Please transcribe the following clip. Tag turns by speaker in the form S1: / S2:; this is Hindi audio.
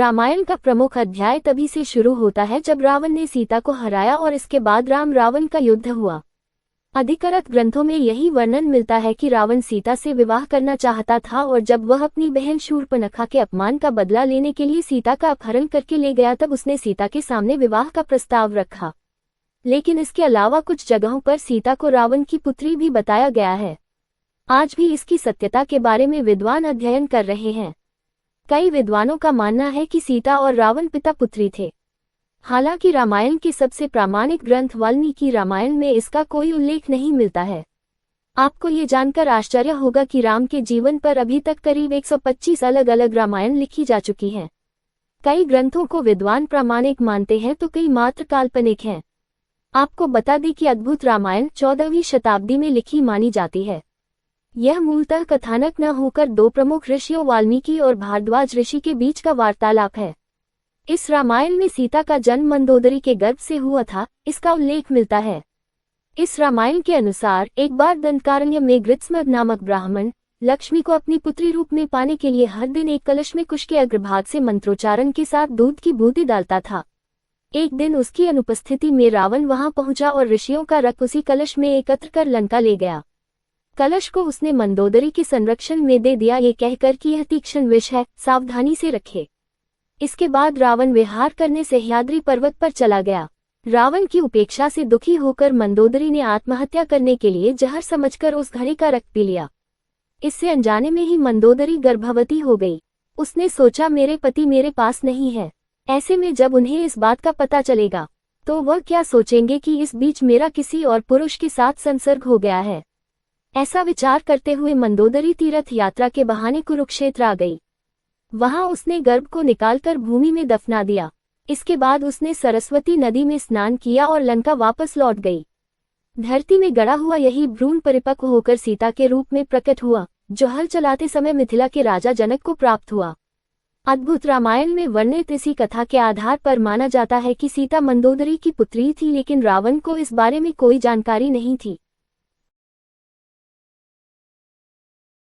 S1: रामायण का प्रमुख अध्याय तभी से शुरू होता है जब रावण ने सीता को हराया और इसके बाद राम रावण का युद्ध हुआ। अधिकृत ग्रंथों में यही वर्णन मिलता है कि रावण सीता से विवाह करना चाहता था और जब वह अपनी बहन शूर्पणखा के अपमान का बदला लेने के लिए सीता का अपहरण करके ले गया तब उसने सीता के सामने विवाह का प्रस्ताव रखा। लेकिन इसके अलावा कुछ जगहों पर सीता को रावण की पुत्री भी बताया गया है। आज भी इसकी सत्यता के बारे में विद्वान अध्ययन कर रहे हैं। कई विद्वानों का मानना है कि सीता और रावण पिता पुत्री थे। हालांकि रामायण के सबसे प्रामाणिक ग्रंथ वाल्मीकि रामायण में इसका कोई उल्लेख नहीं मिलता है। आपको ये जानकर आश्चर्य होगा कि राम के जीवन पर अभी तक करीब 125 अलग अलग रामायण लिखी जा चुकी हैं। कई ग्रंथों को विद्वान प्रामाणिक मानते हैं तो कई मात्र काल्पनिक हैं। आपको बता दें कि अद्भुत रामायण 14वीं शताब्दी में लिखी मानी जाती है। यह मूलतः कथानक न होकर दो प्रमुख ऋषियों वाल्मीकि और भारद्वाज ऋषि के बीच का वार्तालाप है। इस रामायण में सीता का जन्म मंदोदरी के गर्भ से हुआ था, इसका उल्लेख मिलता है। इस रामायण के अनुसार एक बार दंडकारण्य में गृत्समग नामक ब्राह्मण लक्ष्मी को अपनी पुत्री रूप में पाने के लिए हर दिन एक कलश में कुश के अग्रभाग से मंत्रोच्चारण के साथ दूध की बूंदी डालता था। एक दिन उसकी अनुपस्थिति में रावण वहां पहुंचा और ऋषियों का रथ उसी कलश में एकत्र कर लंका ले गया। कलश को उसने मंदोदरी के संरक्षण में दे दिया, ये कहकर कि यह तीक्ष्ण विष है, सावधानी से रखे। इसके बाद रावण विहार करने सह्याद्री पर्वत पर चला गया। रावण की उपेक्षा से दुखी होकर मंदोदरी ने आत्महत्या करने के लिए जहर समझकर उस घड़े का रक्त पी लिया। इससे अनजाने में ही मंदोदरी गर्भवती हो गई। उसने सोचा मेरे पति मेरे पास नहीं है, ऐसे में जब उन्हें इस बात का पता चलेगा तो वह क्या सोचेंगे कि इस बीच मेरा किसी और पुरुष के साथ संसर्ग हो गया है। ऐसा विचार करते हुए मंदोदरी तीर्थ यात्रा के बहाने कुरुक्षेत्र आ गई। वहां उसने गर्भ को निकालकर भूमि में दफना दिया। इसके बाद उसने सरस्वती नदी में स्नान किया और लंका वापस लौट गई। धरती में गड़ा हुआ यही भ्रूण परिपक्व होकर सीता के रूप में प्रकट हुआ, जो हल चलाते समय मिथिला के राजा जनक को प्राप्त हुआ। अद्भुत रामायण में वर्णित इसी कथा के आधार पर माना जाता है कि सीता मंदोदरी की पुत्री थी, लेकिन रावण को इस बारे में कोई जानकारी नहीं थी।